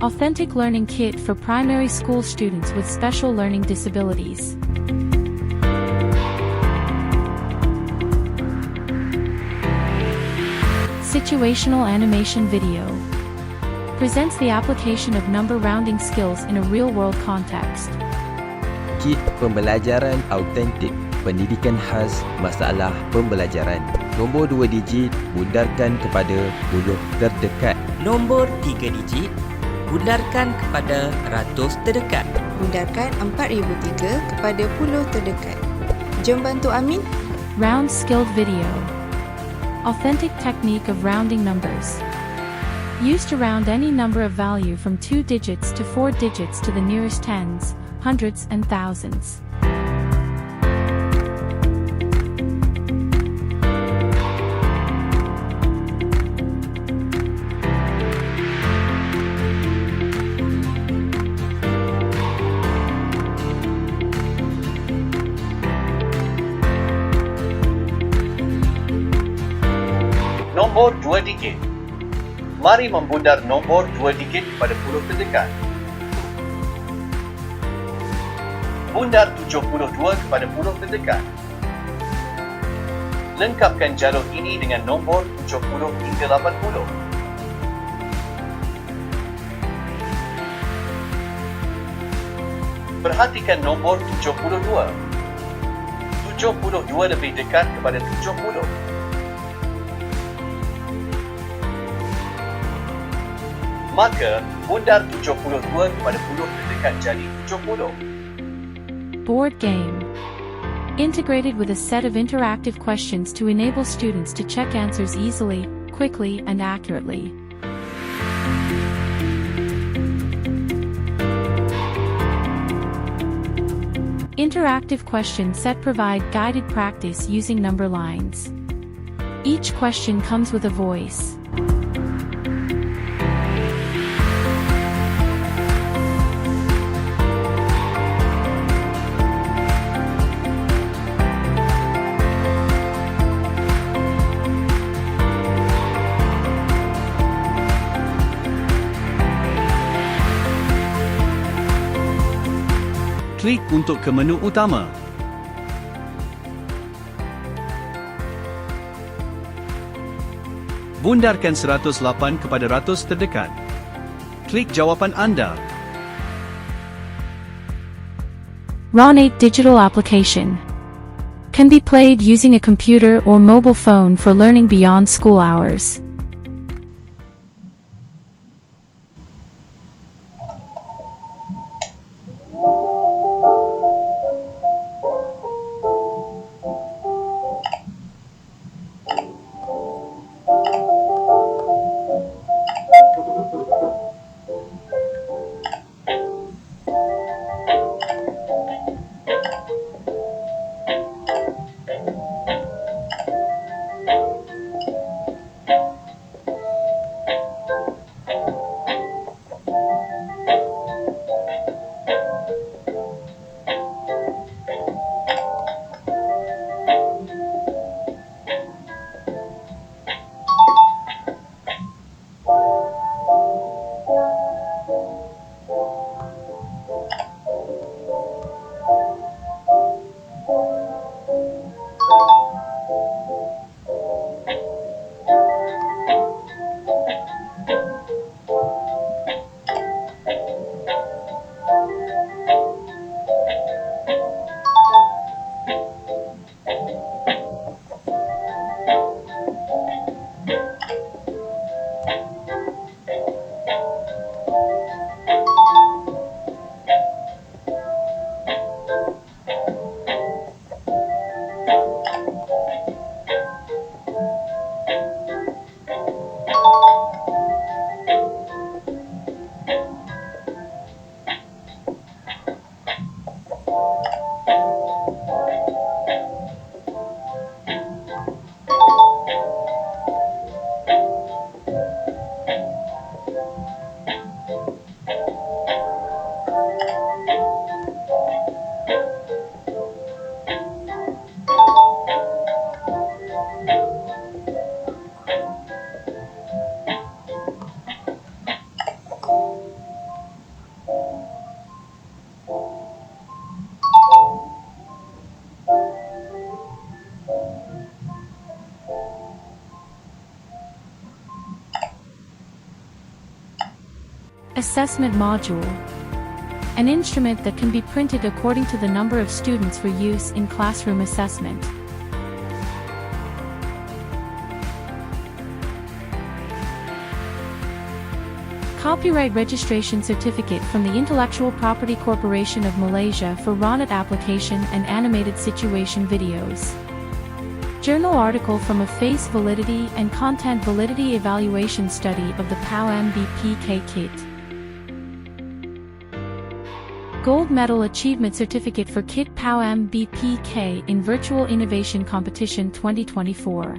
Authentic Learning Kit for primary school students with special learning disabilities. Situational animation video presents the application of number rounding skills in a real-world context. Kit Pembelajaran Autentik, Pendidikan Khas, Masalah, Pembelajaran. Nombor 2 digit, bundarkan kepada puluh terdekat. Nombor 3 digit, bundarkan kepada ratus terdekat. Bundarkan 4003 kepada puluh terdekat. Jom bantu Amin. Round skilled video. Authentic technique of rounding numbers. Used to round any number of value from 2 digits to 4 digits to the nearest tens, hundreds and thousands. Nombor 2 digit. Mari membundar nombor 2 digit pada puluh terdekat. Bundar 72 kepada puluh terdekat. Lengkapkan jalur ini dengan nombor 70 hingga 80. Perhatikan nombor 72. 72 lebih dekat kepada 70. Maka, bundar 72 kepada puluh terdekat jadi 70. Board game. Integrated with a set of interactive questions to enable students to check answers easily, quickly, and accurately. Interactive question set provide guided practice using number lines. Each question comes with a voice. Klik untuk ke menu utama. Bundarkan 108 kepada ratus terdekat. Klik jawapan anda. Ron8 digital application can be played using a computer or mobile phone for learning beyond school hours. Assessment Module. An instrument that can be printed according to the number of students for use in classroom assessment. Copyright Registration Certificate from the Intellectual Property Corporation of Malaysia for Ronit application and animated situation videos. Journal article from a face validity and content validity evaluation study of the PAU-MBPK kit. Gold Medal Achievement Certificate for Kit PAU-MBPK in Virtual Innovation Competition 2024.